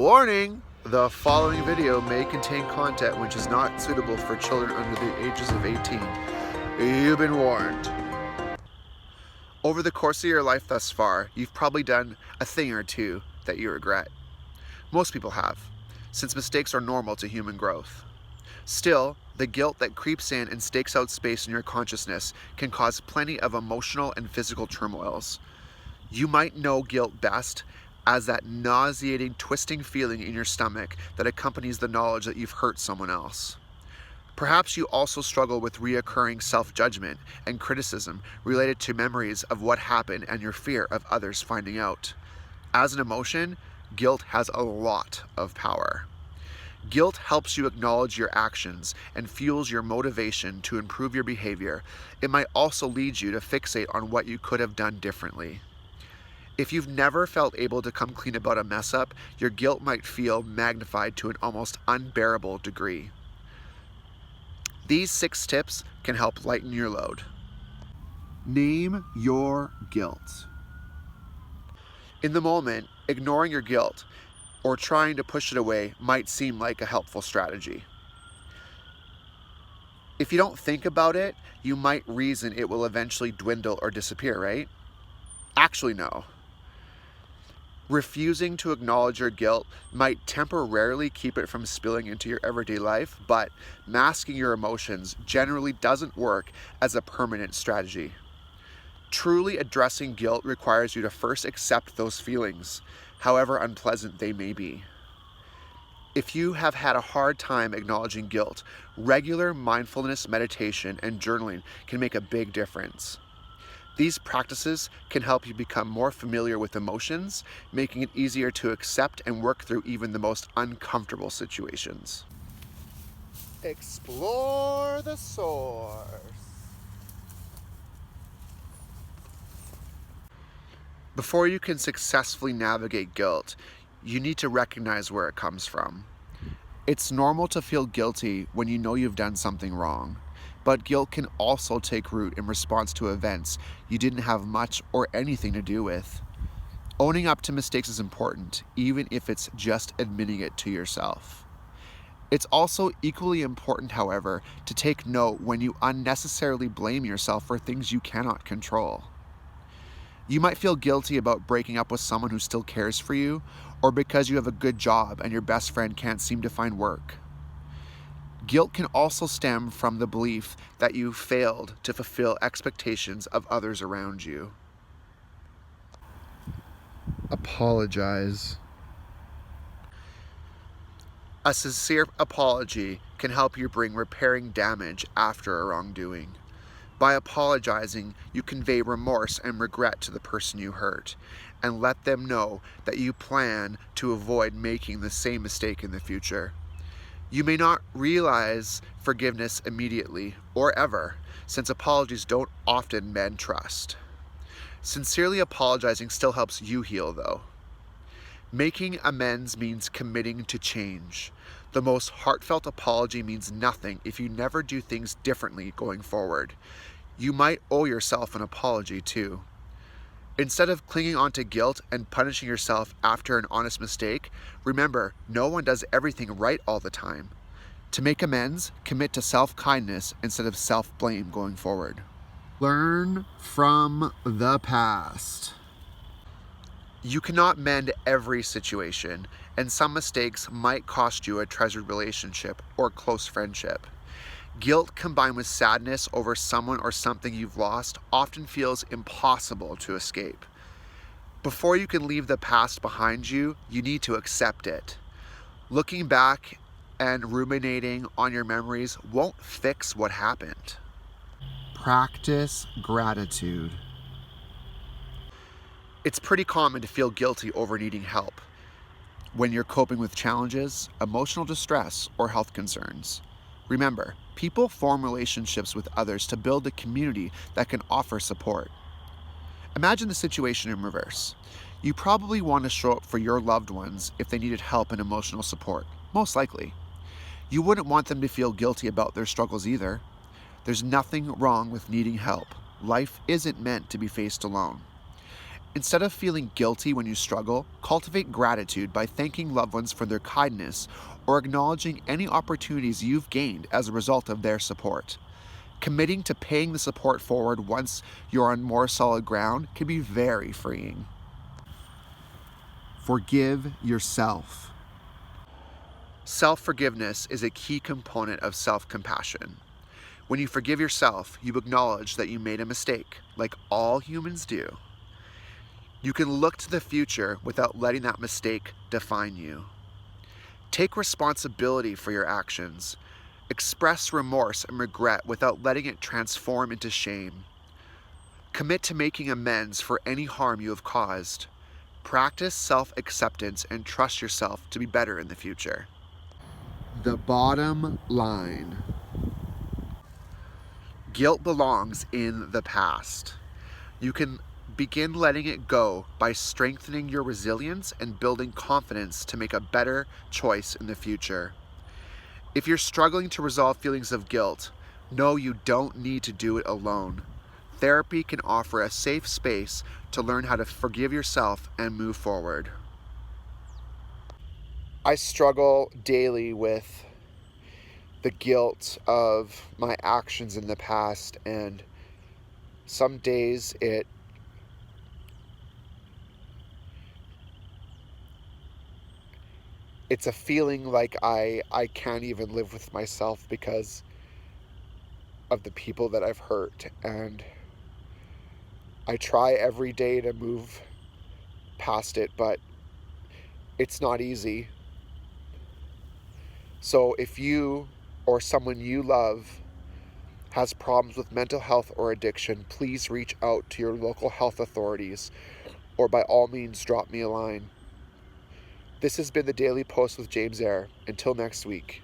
Warning! The following video may contain content which is not suitable for children under the ages of 18. You've been warned. Over the course of your life thus far, you've probably done a thing or two that you regret. Most people have, since mistakes are normal to human growth. Still, the guilt that creeps in and stakes out space in your consciousness can cause plenty of emotional and physical turmoils. You might know guilt best as that nauseating, twisting feeling in your stomach that accompanies the knowledge that you've hurt someone else. Perhaps you also struggle with reoccurring self-judgment and criticism related to memories of what happened and your fear of others finding out. As an emotion, guilt has a lot of power. Guilt helps you acknowledge your actions and fuels your motivation to improve your behavior. It might also lead you to fixate on what you could have done differently. If you've never felt able to come clean about a mess up, your guilt might feel magnified to an almost unbearable degree. These 6 tips can help lighten your load. Name your guilt. In the moment, ignoring your guilt or trying to push it away might seem like a helpful strategy. If you don't think about it, you might reason it will eventually dwindle or disappear, right? Actually, no. Refusing to acknowledge your guilt might temporarily keep it from spilling into your everyday life, but masking your emotions generally doesn't work as a permanent strategy. Truly addressing guilt requires you to first accept those feelings, however unpleasant they may be. If you have had a hard time acknowledging guilt, regular mindfulness meditation and journaling can make a big difference. These practices can help you become more familiar with emotions, making it easier to accept and work through even the most uncomfortable situations. Explore the source. Before you can successfully navigate guilt, you need to recognize where it comes from. It's normal to feel guilty when you know you've done something wrong. But guilt can also take root in response to events you didn't have much or anything to do with. Owning up to mistakes is important, even if it's just admitting it to yourself. It's also equally important, however, to take note when you unnecessarily blame yourself for things you cannot control. You might feel guilty about breaking up with someone who still cares for you, or because you have a good job and your best friend can't seem to find work. Guilt can also stem from the belief that you failed to fulfill expectations of others around you. Apologize. A sincere apology can help you bring repairing damage after a wrongdoing. By apologizing, you convey remorse and regret to the person you hurt, and let them know that you plan to avoid making the same mistake in the future. You may not realize forgiveness immediately or ever, since apologies don't often mend trust. Sincerely apologizing still helps you heal, though. Making amends means committing to change. The most heartfelt apology means nothing if you never do things differently going forward. You might owe yourself an apology, too. Instead of clinging onto guilt and punishing yourself after an honest mistake, remember, no one does everything right all the time. To make amends, commit to self-kindness instead of self-blame going forward. Learn from the past. You cannot mend every situation, and some mistakes might cost you a treasured relationship or close friendship. Guilt combined with sadness over someone or something you've lost often feels impossible to escape. Before you can leave the past behind you, you need to accept it. Looking back and ruminating on your memories won't fix what happened. Practice gratitude. It's pretty common to feel guilty over needing help when you're coping with challenges, emotional distress, or health concerns. Remember, people form relationships with others to build a community that can offer support. Imagine the situation in reverse. You probably want to show up for your loved ones if they needed help and emotional support, most likely. You wouldn't want them to feel guilty about their struggles either. There's nothing wrong with needing help. Life isn't meant to be faced alone. Instead of feeling guilty when you struggle, cultivate gratitude by thanking loved ones for their kindness or acknowledging any opportunities you've gained as a result of their support. Committing to paying the support forward once you're on more solid ground can be very freeing. Forgive yourself. Self-forgiveness is a key component of self-compassion. When you forgive yourself, you acknowledge that you made a mistake, like all humans do. You can look to the future without letting that mistake define you. Take responsibility for your actions. Express remorse and regret without letting it transform into shame. Commit to making amends for any harm you have caused. Practice self-acceptance and trust yourself to be better in the future. The bottom line. Guilt belongs in the past. You can begin letting it go by strengthening your resilience and building confidence to make a better choice in the future. If you're struggling to resolve feelings of guilt, know you don't need to do it alone. Therapy can offer a safe space to learn how to forgive yourself and move forward. I struggle daily with the guilt of my actions in the past, and some days it's a feeling like I can't even live with myself because of the people that I've hurt, and I try every day to move past it, but it's not easy. So if you or someone you love has problems with mental health or addiction, please reach out to your local health authorities, or by all means drop me a line. This has been the Daily Post with James Eyre. Until next week.